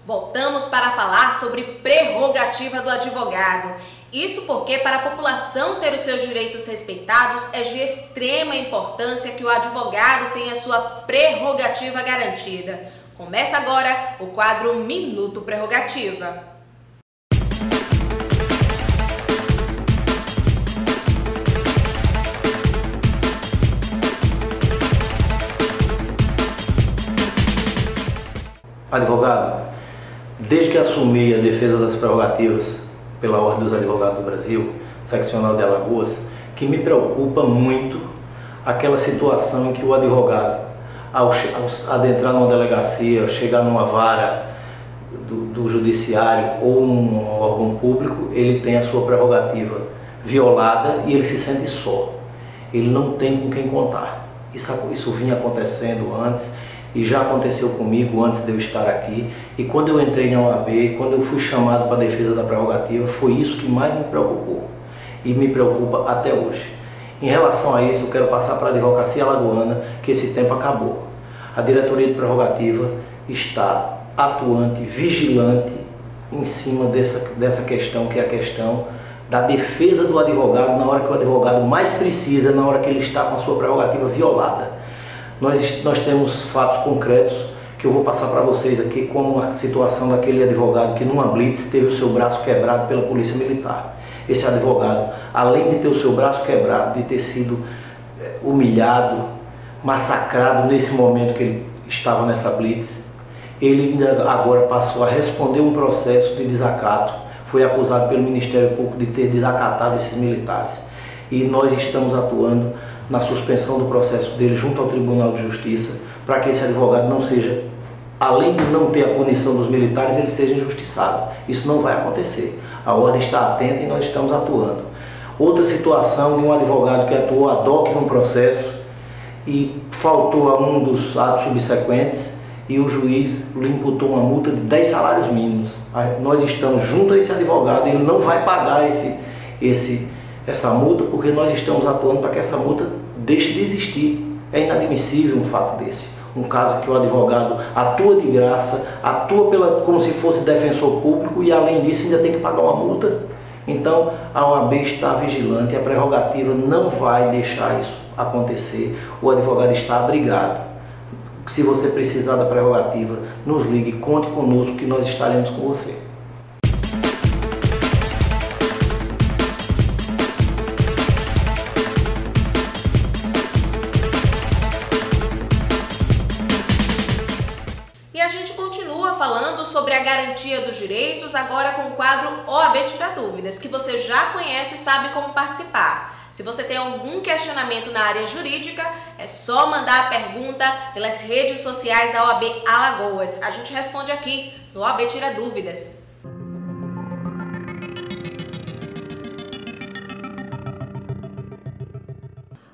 Voltamos para falar sobre prerrogativa do advogado. Isso porque, para a população ter os seus direitos respeitados, é de extrema importância que o advogado tenha sua prerrogativa garantida. Começa agora o quadro Minuto Prerrogativa. Advogado, desde que assumi a defesa das prerrogativas pela Ordem dos Advogados do Brasil, seccional de Alagoas, que me preocupa muito aquela situação em que o advogado, ao adentrar numa delegacia, chegar numa vara do judiciário ou um órgão público, ele tem a sua prerrogativa violada e ele se sente só. Ele não tem com quem contar. Isso vinha acontecendo antes. E já aconteceu comigo antes de eu estar aqui. E quando eu entrei na OAB, quando eu fui chamado para a defesa da prerrogativa, foi isso que mais me preocupou. E me preocupa até hoje. Em relação a isso, eu quero passar para a advocacia alagoana que esse tempo acabou. A diretoria de prerrogativa está atuante, vigilante em cima dessa questão, que é a questão da defesa do advogado na hora que o advogado mais precisa, na hora que ele está com a sua prerrogativa violada. Nós temos fatos concretos que eu vou passar para vocês aqui, como a situação daquele advogado que numa blitz teve o seu braço quebrado pela Polícia Militar. Esse advogado, além de ter o seu braço quebrado, de ter sido humilhado, massacrado nesse momento que ele estava nessa blitz, ele ainda agora passou a responder um processo de desacato. Foi acusado pelo Ministério Público de ter desacatado esses militares. E nós estamos atuando na suspensão do processo dele junto ao Tribunal de Justiça, para que esse advogado não seja, além de não ter a punição dos militares, ele seja injustiçado. Isso não vai acontecer. A ordem está atenta e nós estamos atuando. Outra situação de um advogado que atuou ad hoc num processo e faltou a um dos atos subsequentes e o juiz lhe imputou uma multa de 10 salários mínimos. Nós estamos junto a esse advogado e ele não vai pagar essa multa, porque nós estamos atuando para que essa multa deixe de existir. É inadmissível um fato desse. Um caso que o advogado atua de graça, atua como se fosse defensor público e além disso ainda tem que pagar uma multa. Então a OAB está vigilante, a prerrogativa não vai deixar isso acontecer. O advogado está abrigado. Se você precisar da prerrogativa, nos ligue, conte conosco que nós estaremos com você. Falando sobre a garantia dos direitos, agora com o quadro OAB Tira Dúvidas, que você já conhece e sabe como participar. Se você tem algum questionamento na área jurídica, é só mandar a pergunta pelas redes sociais da OAB Alagoas. A gente responde aqui no OAB Tira Dúvidas.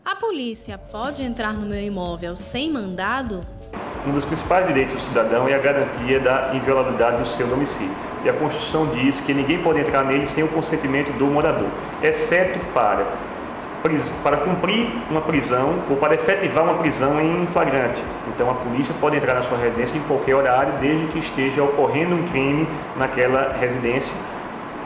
A polícia pode entrar no meu imóvel sem mandado? Um dos principais direitos do cidadão é a garantia da inviolabilidade do seu domicílio. E a Constituição diz que ninguém pode entrar nele sem o consentimento do morador, exceto para cumprir uma prisão ou para efetivar uma prisão em flagrante. Então a polícia pode entrar na sua residência em qualquer horário, desde que esteja ocorrendo um crime naquela residência,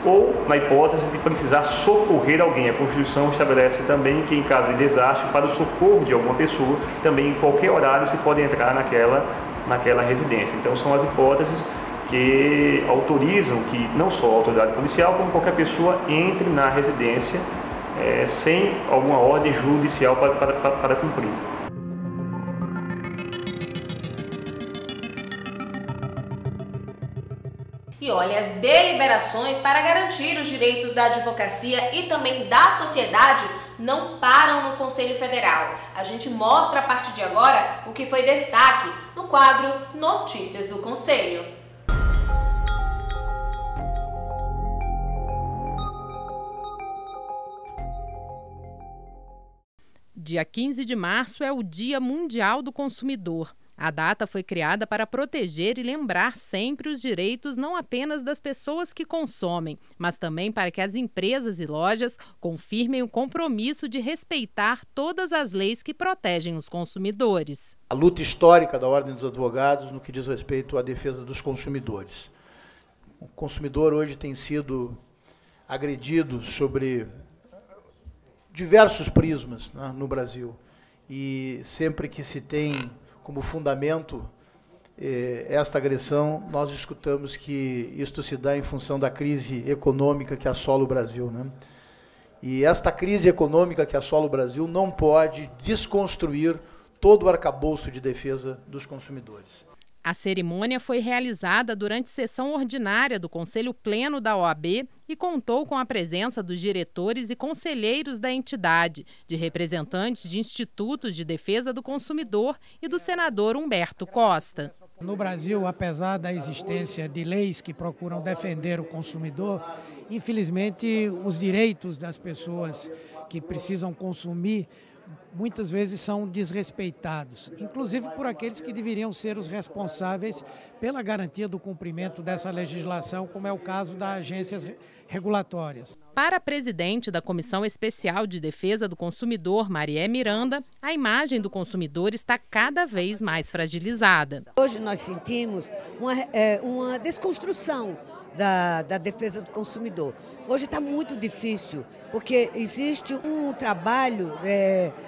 ou na hipótese de precisar socorrer alguém. A Constituição estabelece também que em caso de desastre, para o socorro de alguma pessoa, também em qualquer horário se pode entrar naquela residência. Então são as hipóteses que autorizam que não só a autoridade policial, como qualquer pessoa entre na residência sem alguma ordem judicial para cumprir. E olha, as deliberações para garantir os direitos da advocacia e também da sociedade não param no Conselho Federal. A gente mostra a partir de agora o que foi destaque no quadro Notícias do Conselho. Dia 15 de março é o Dia Mundial do Consumidor. A data foi criada para proteger e lembrar sempre os direitos não apenas das pessoas que consomem, mas também para que as empresas e lojas confirmem o compromisso de respeitar todas as leis que protegem os consumidores. A luta histórica da Ordem dos Advogados no que diz respeito à defesa dos consumidores. O consumidor hoje tem sido agredido sobre diversos prismas, né, no Brasil. E sempre que se tem como fundamento esta agressão, nós escutamos que isto se dá em função da crise econômica que assola o Brasil, né? E esta crise econômica que assola o Brasil não pode desconstruir todo o arcabouço de defesa dos consumidores. A cerimônia foi realizada durante sessão ordinária do Conselho Pleno da OAB e contou com a presença dos diretores e conselheiros da entidade, de representantes de institutos de defesa do consumidor e do senador Humberto Costa. No Brasil, apesar da existência de leis que procuram defender o consumidor, infelizmente os direitos das pessoas que precisam consumir muitas vezes são desrespeitados, inclusive por aqueles que deveriam ser os responsáveis pela garantia do cumprimento dessa legislação, como é o caso das agências regulatórias. Para a presidente da Comissão Especial de Defesa do Consumidor, Marié Miranda, a imagem do consumidor está cada vez mais fragilizada. Hoje nós sentimos uma desconstrução da defesa do consumidor. Hoje está muito difícil, porque existe um trabalho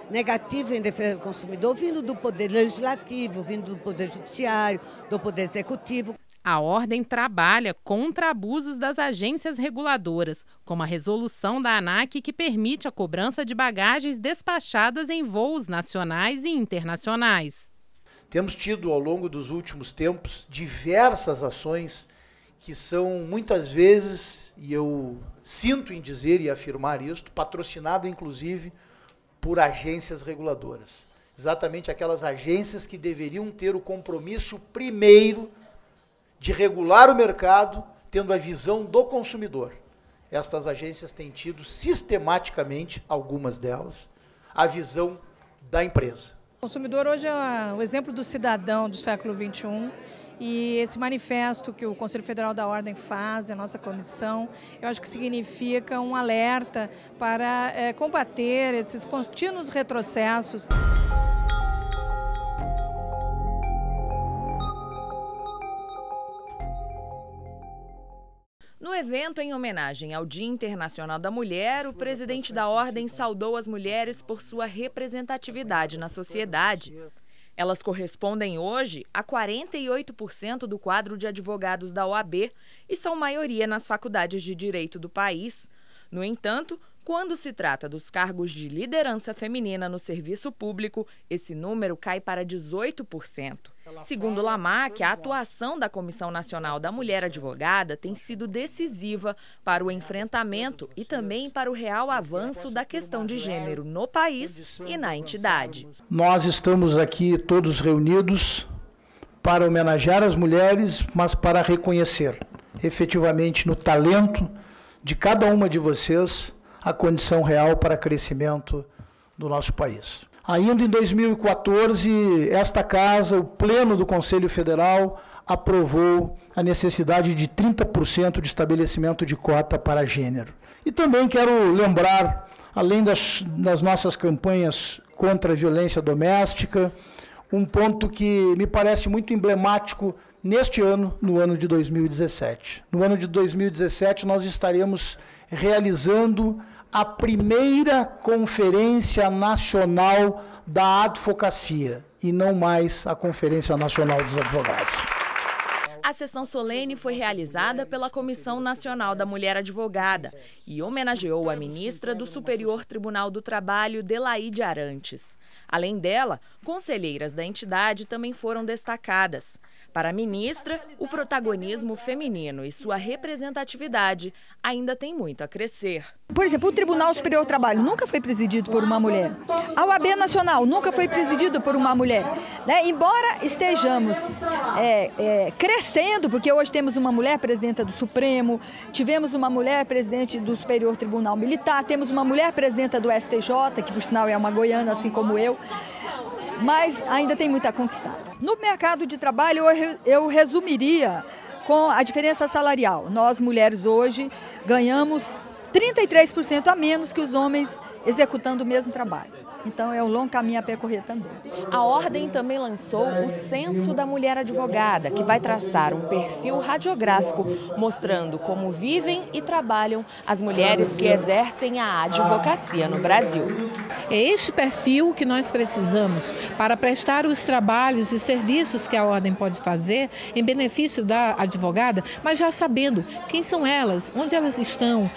negativo em defesa do consumidor, vindo do Poder Legislativo, vindo do Poder Judiciário, do Poder Executivo. A Ordem trabalha contra abusos das agências reguladoras, como a resolução da ANAC que permite a cobrança de bagagens despachadas em voos nacionais e internacionais. Temos tido, ao longo dos últimos tempos, diversas ações que são, muitas vezes, e eu sinto em dizer e afirmar isto, patrocinada, inclusive, por agências reguladoras. Exatamente aquelas agências que deveriam ter o compromisso primeiro de regular o mercado, tendo a visão do consumidor. Estas agências têm tido sistematicamente, algumas delas, a visão da empresa. O consumidor hoje é o exemplo do cidadão do século XXI e esse manifesto que o Conselho Federal da Ordem faz, a nossa comissão, eu acho que significa um alerta para combater esses contínuos retrocessos. No evento em homenagem ao Dia Internacional da Mulher, o presidente da Ordem saudou as mulheres por sua representatividade na sociedade. Elas correspondem hoje a 48% do quadro de advogados da OAB e são maioria nas faculdades de direito do país. No entanto, quando se trata dos cargos de liderança feminina no serviço público, esse número cai para 18%. Segundo Lamac, a atuação da Comissão Nacional da Mulher Advogada tem sido decisiva para o enfrentamento e também para o real avanço da questão de gênero no país e na entidade. Nós estamos aqui todos reunidos para homenagear as mulheres, mas para reconhecer efetivamente no talento de cada uma de vocês a condição real para crescimento do nosso país. Ainda em 2014, esta casa, o Pleno do Conselho Federal, aprovou a necessidade de 30% de estabelecimento de cota para gênero. E também quero lembrar, além das nossas campanhas contra a violência doméstica, um ponto que me parece muito emblemático neste ano, no ano de 2017. No ano de 2017, nós estaremos realizando a primeira Conferência Nacional da Advocacia, e não mais a Conferência Nacional dos Advogados. A sessão solene foi realizada pela Comissão Nacional da Mulher Advogada e homenageou a ministra do Superior Tribunal do Trabalho, Delaide Arantes. Além dela, conselheiras da entidade também foram destacadas. Para a ministra, o protagonismo feminino e sua representatividade ainda tem muito a crescer. Por exemplo, o Tribunal Superior do Trabalho nunca foi presidido por uma mulher. A OAB Nacional nunca foi presidido por uma mulher. Embora estejamos crescendo, porque hoje temos uma mulher presidenta do Supremo, tivemos uma mulher presidente do Superior Tribunal Militar, temos uma mulher presidenta do STJ, que por sinal é uma goiana, assim como eu, mas ainda tem muito a conquistar. No mercado de trabalho, eu resumiria com a diferença salarial. Nós, mulheres, hoje, ganhamos 33% a menos que os homens executando o mesmo trabalho. Então, é um longo caminho a percorrer também. A Ordem também lançou o Censo da Mulher Advogada, que vai traçar um perfil radiográfico mostrando como vivem e trabalham as mulheres que exercem a advocacia no Brasil. É este perfil que nós precisamos para prestar os trabalhos e os serviços que a Ordem pode fazer em benefício da advogada, mas já sabendo quem são elas, onde elas estão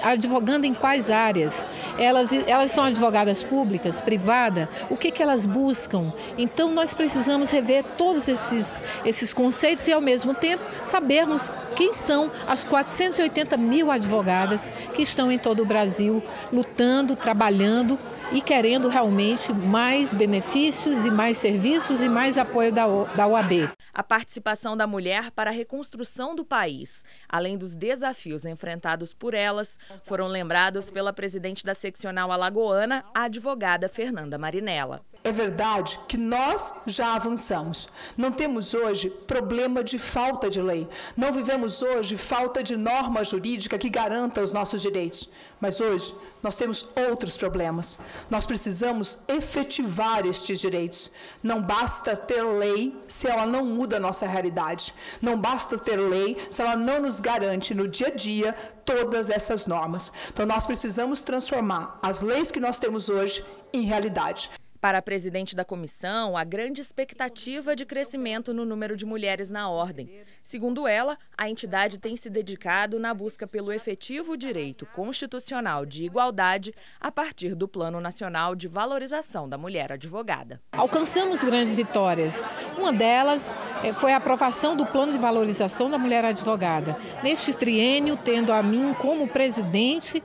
advogando em quais áreas, elas são advogadas públicas, privadas, o que elas buscam. Então nós precisamos rever todos esses conceitos e ao mesmo tempo sabermos quem são as 480 mil advogadas que estão em todo o Brasil lutando, trabalhando e querendo realmente mais benefícios e mais serviços e mais apoio da OAB. A participação da mulher para a reconstrução do país, além dos desafios enfrentados por elas, foram lembrados pela presidente da seccional alagoana, a advogada Fernanda Marinella. É verdade que nós já avançamos. Não temos hoje problema de falta de lei. Não vivemos hoje falta de norma jurídica que garanta os nossos direitos. Mas hoje nós temos outros problemas. Nós precisamos efetivar estes direitos. Não basta ter lei se ela não muda a nossa realidade. Não basta ter lei se ela não nos garante no dia a dia todas essas normas. Então nós precisamos transformar as leis que nós temos hoje em realidade. Para a presidente da comissão, há grande expectativa de crescimento no número de mulheres na Ordem. Segundo ela, a entidade tem se dedicado na busca pelo efetivo direito constitucional de igualdade a partir do Plano Nacional de Valorização da Mulher Advogada. Alcançamos grandes vitórias. Uma delas foi a aprovação do Plano de Valorização da Mulher Advogada. Neste triênio, tendo a mim como presidente,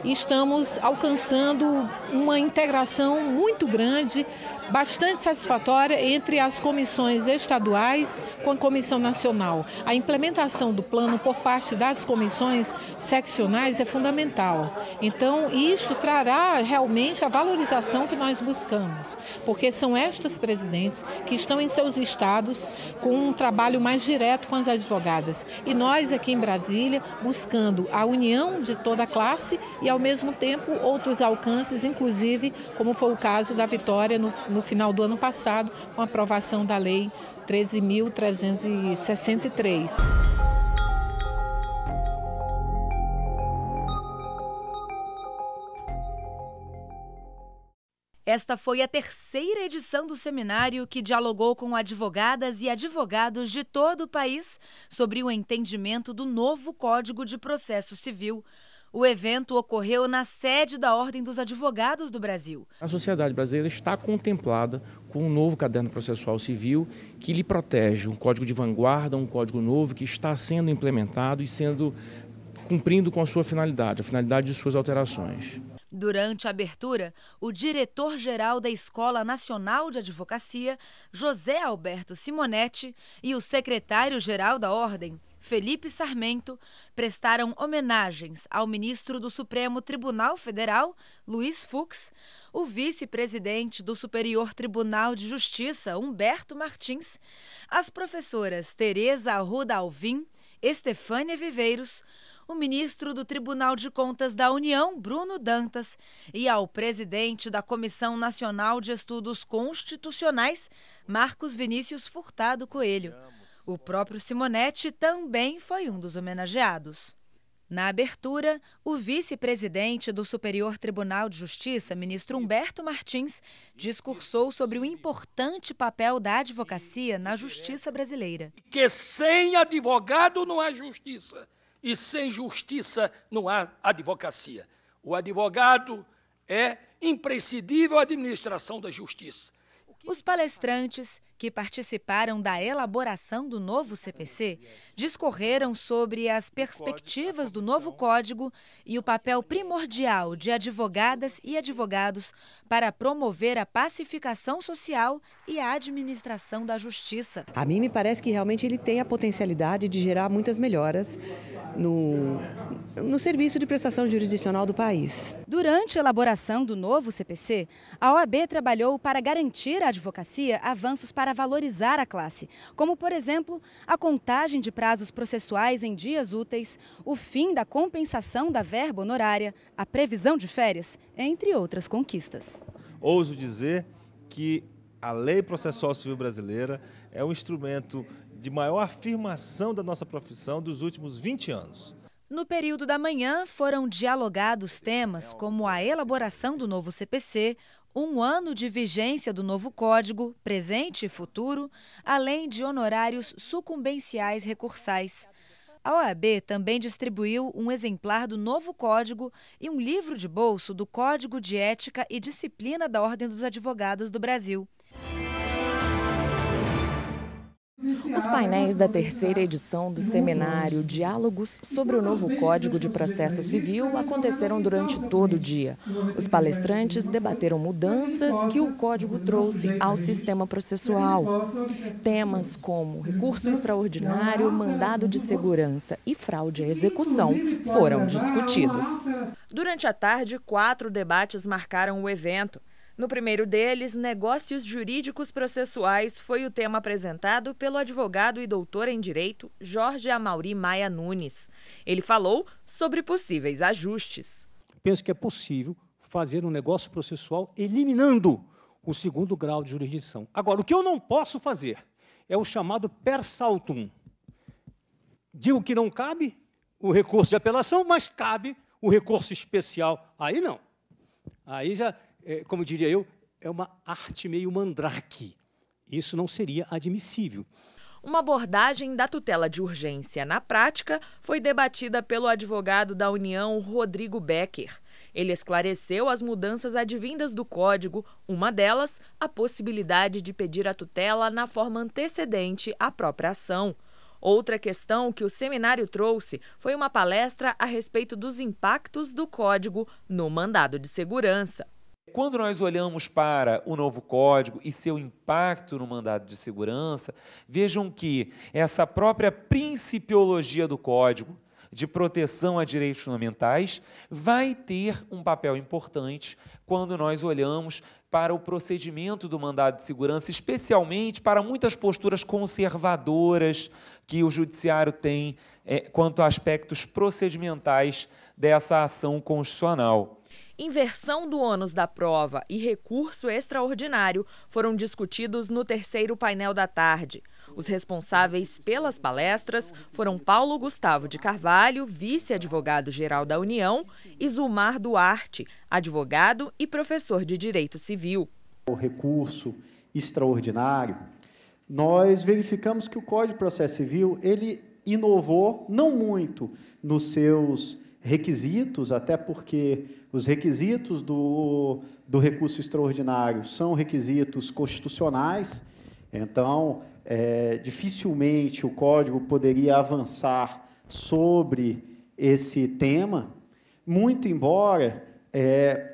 estamos alcançando uma integração muito grande, bastante satisfatória entre as comissões estaduais com a Comissão Nacional. A implementação do plano por parte das comissões seccionais é fundamental. Então, isto trará realmente a valorização que nós buscamos, porque são estas presidentes que estão em seus estados com um trabalho mais direto com as advogadas. E nós aqui em Brasília buscando a união de toda a classe e, ao mesmo tempo, outros alcances, inclusive, como foi o caso da vitória no final do ano passado, com a aprovação da Lei 13.363. Esta foi a terceira edição do seminário que dialogou com advogadas e advogados de todo o país sobre o entendimento do novo Código de Processo Civil. O evento ocorreu na sede da Ordem dos Advogados do Brasil. A sociedade brasileira está contemplada com um novo caderno processual civil que lhe protege, um código de vanguarda, um código novo que está sendo implementado e cumprindo com a sua finalidade, a finalidade de suas alterações. Durante a abertura, o diretor-geral da Escola Nacional de Advocacia, José Alberto Simonetti, e o secretário-geral da Ordem, Felipe Sarmento, prestaram homenagens ao ministro do Supremo Tribunal Federal, Luiz Fux, o vice-presidente do Superior Tribunal de Justiça, Humberto Martins, as professoras Tereza Arruda Alvim, Estefânia Viveiros, o ministro do Tribunal de Contas da União, Bruno Dantas, e ao presidente da Comissão Nacional de Estudos Constitucionais, Marcos Vinícius Furtado Coelho. O próprio Simonetti também foi um dos homenageados. Na abertura, o vice-presidente do Superior Tribunal de Justiça, ministro Humberto Martins, discursou sobre o importante papel da advocacia na justiça brasileira. Que sem advogado não há justiça. E sem justiça não há advocacia. O advogado é imprescindível à administração da justiça. Os palestrantes que participaram da elaboração do novo CPC discorreram sobre as perspectivas do novo código e o papel primordial de advogadas e advogados para promover a pacificação social e a administração da justiça. A mim me parece que realmente ele tem a potencialidade de gerar muitas melhoras no serviço de prestação jurisdicional do país. Durante a elaboração do novo CPC, a OAB trabalhou para garantir à advocacia avanços para valorizar a classe, como, por exemplo, a contagem de prazos processuais em dias úteis, o fim da compensação da verba honorária, a previsão de férias, entre outras conquistas. Ouso dizer que a Lei Processual Civil Brasileira é um instrumento de maior afirmação da nossa profissão dos últimos 20 anos. No período da manhã, foram dialogados temas como a elaboração do novo CPC, 1 ano de vigência do novo Código, presente e futuro, além de honorários sucumbenciais recursais. A OAB também distribuiu um exemplar do novo Código e um livro de bolso do Código de Ética e Disciplina da Ordem dos Advogados do Brasil. Os painéis da 3ª edição do seminário Diálogos sobre o novo Código de Processo Civil aconteceram durante todo o dia. Os palestrantes debateram mudanças que o Código trouxe ao sistema processual. Temas como recurso extraordinário, mandado de segurança e fraude à execução foram discutidos. Durante a tarde, 4 debates marcaram o evento. No primeiro deles, negócios jurídicos processuais foi o tema apresentado pelo advogado e doutor em Direito Jorge Amauri Maia Nunes. Ele falou sobre possíveis ajustes. Penso que é possível fazer um negócio processual eliminando o 2º grau de jurisdição. Agora, o que eu não posso fazer é o chamado per saltum. Digo que não cabe o recurso de apelação, mas cabe o recurso especial. Aí não. Aí já... como diria eu, é uma arte meio mandrake. Isso não seria admissível. Uma abordagem da tutela de urgência na prática foi debatida pelo advogado da União, Rodrigo Becker. Ele esclareceu as mudanças advindas do Código, uma delas, a possibilidade de pedir a tutela na forma antecedente à própria ação. Outra questão que o seminário trouxe foi uma palestra a respeito dos impactos do Código no mandado de segurança. Quando nós olhamos para o novo Código e seu impacto no mandado de segurança, vejam que essa própria principiologia do Código de proteção a direitos fundamentais vai ter um papel importante quando nós olhamos para o procedimento do mandado de segurança, especialmente para muitas posturas conservadoras que o judiciário tem quanto a aspectos procedimentais dessa ação constitucional. Inversão do ônus da prova e recurso extraordinário foram discutidos no 3º painel da tarde. Os responsáveis pelas palestras foram Paulo Gustavo de Carvalho, vice-advogado-geral da União, e Zulmar Duarte, advogado e professor de Direito Civil. O recurso extraordinário, nós verificamos que o Código de Processo Civil, ele inovou, não muito nos seus requisitos, até porque os requisitos do recurso extraordinário são requisitos constitucionais, então, dificilmente o Código poderia avançar sobre esse tema, muito embora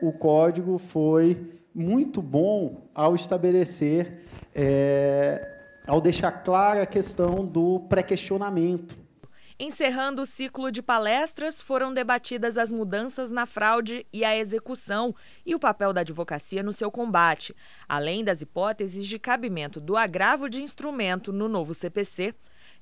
o Código foi muito bom ao estabelecer, ao deixar clara a questão do pré-questionamento. Encerrando o ciclo de palestras, foram debatidas as mudanças na fraude e a execução e o papel da advocacia no seu combate, além das hipóteses de cabimento do agravo de instrumento no novo CPC.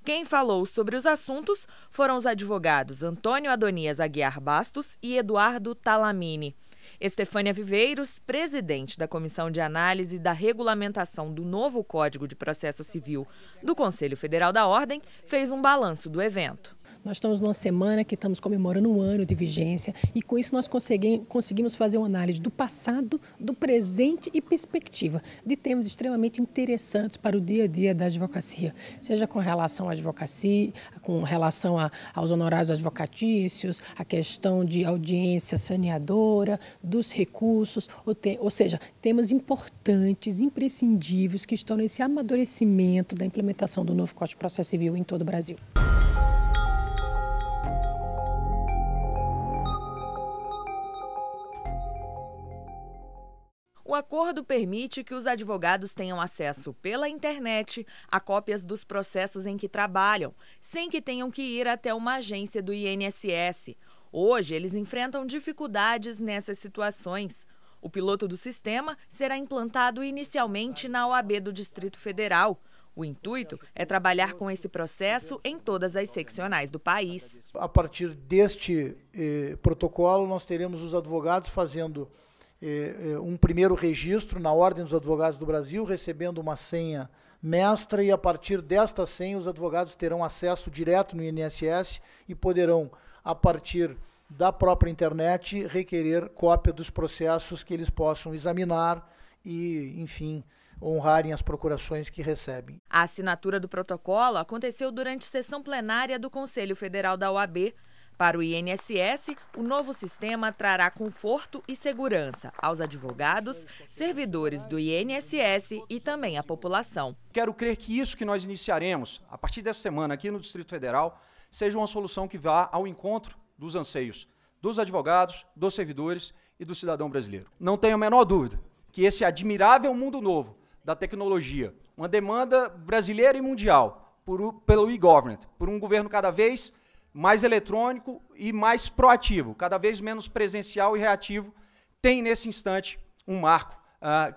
Quem falou sobre os assuntos foram os advogados Antônio Adonias Aguiar Bastos e Eduardo Talamini. Estefânia Viveiros, presidente da Comissão de Análise da Regulamentação do novo Código de Processo Civil do Conselho Federal da Ordem, fez um balanço do evento. Nós estamos numa semana que estamos comemorando 1 ano de vigência e com isso nós conseguimos fazer uma análise do passado, do presente e perspectiva de temas extremamente interessantes para o dia a dia da advocacia, seja com relação à advocacia, com relação aos honorários advocatícios, a questão de audiência saneadora, dos recursos, ou seja, temas importantes, imprescindíveis que estão nesse amadurecimento da implementação do novo Código de Processo Civil em todo o Brasil. O acordo permite que os advogados tenham acesso pela internet a cópias dos processos em que trabalham, sem que tenham que ir até uma agência do INSS. Hoje, eles enfrentam dificuldades nessas situações. O piloto do sistema será implantado inicialmente na OAB do Distrito Federal. O intuito é trabalhar com esse processo em todas as seccionais do país. A partir deste protocolo, nós teremos os advogados fazendo um primeiro registro na Ordem dos Advogados do Brasil, recebendo uma senha mestra, e a partir desta senha os advogados terão acesso direto no INSS e poderão, a partir da própria internet, requerer cópia dos processos que eles possam examinar e, enfim, honrarem as procurações que recebem. A assinatura do protocolo aconteceu durante sessão plenária do Conselho Federal da OAB. Para o INSS, o novo sistema trará conforto e segurança aos advogados, servidores do INSS e também à população. Quero crer que isso que nós iniciaremos a partir dessa semana aqui no Distrito Federal seja uma solução que vá ao encontro dos anseios dos advogados, dos servidores e do cidadão brasileiro. Não tenho a menor dúvida que esse admirável mundo novo da tecnologia, uma demanda brasileira e mundial pelo e-government, por um governo cada vez mais eletrônico e mais proativo, cada vez menos presencial e reativo, tem nesse instante um marco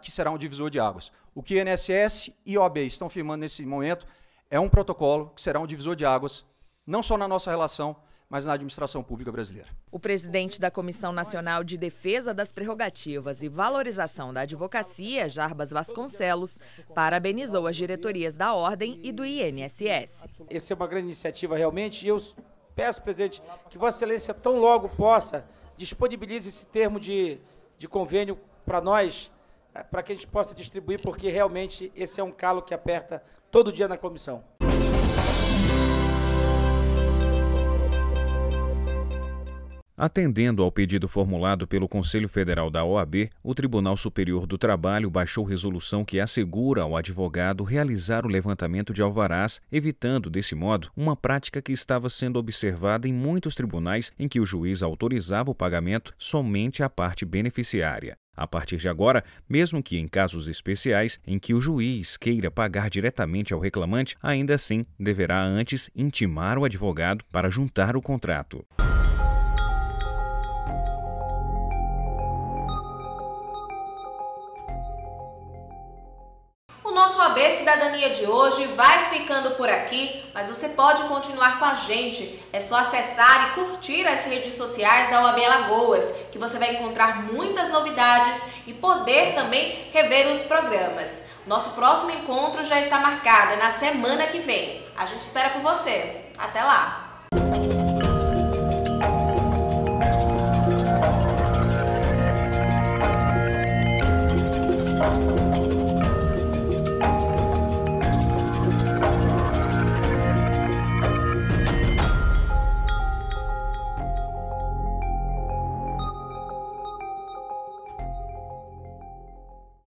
que será um divisor de águas. O que INSS e OAB estão firmando nesse momento é um protocolo que será um divisor de águas, não só na nossa relação, mas na administração pública brasileira. O presidente da Comissão Nacional de Defesa das Prerrogativas e Valorização da Advocacia, Jarbas Vasconcelos, parabenizou as diretorias da Ordem e do INSS. Essa é uma grande iniciativa realmente, e eu peço, presidente, que Vossa Excelência tão logo possa disponibilize esse termo de convênio para nós, para que a gente possa distribuir, porque realmente esse é um calo que aperta todo dia na comissão. Atendendo ao pedido formulado pelo Conselho Federal da OAB, o Tribunal Superior do Trabalho baixou resolução que assegura ao advogado realizar o levantamento de alvarás, evitando, desse modo, uma prática que estava sendo observada em muitos tribunais em que o juiz autorizava o pagamento somente à parte beneficiária. A partir de agora, mesmo que em casos especiais em que o juiz queira pagar diretamente ao reclamante, ainda assim deverá antes intimar o advogado para juntar o contrato. O nosso OAB Cidadania de hoje vai ficando por aqui, mas você pode continuar com a gente. É só acessar e curtir as redes sociais da OAB Alagoas, que você vai encontrar muitas novidades e poder também rever os programas. Nosso próximo encontro já está marcado, é na semana que vem. A gente espera por você. Até lá!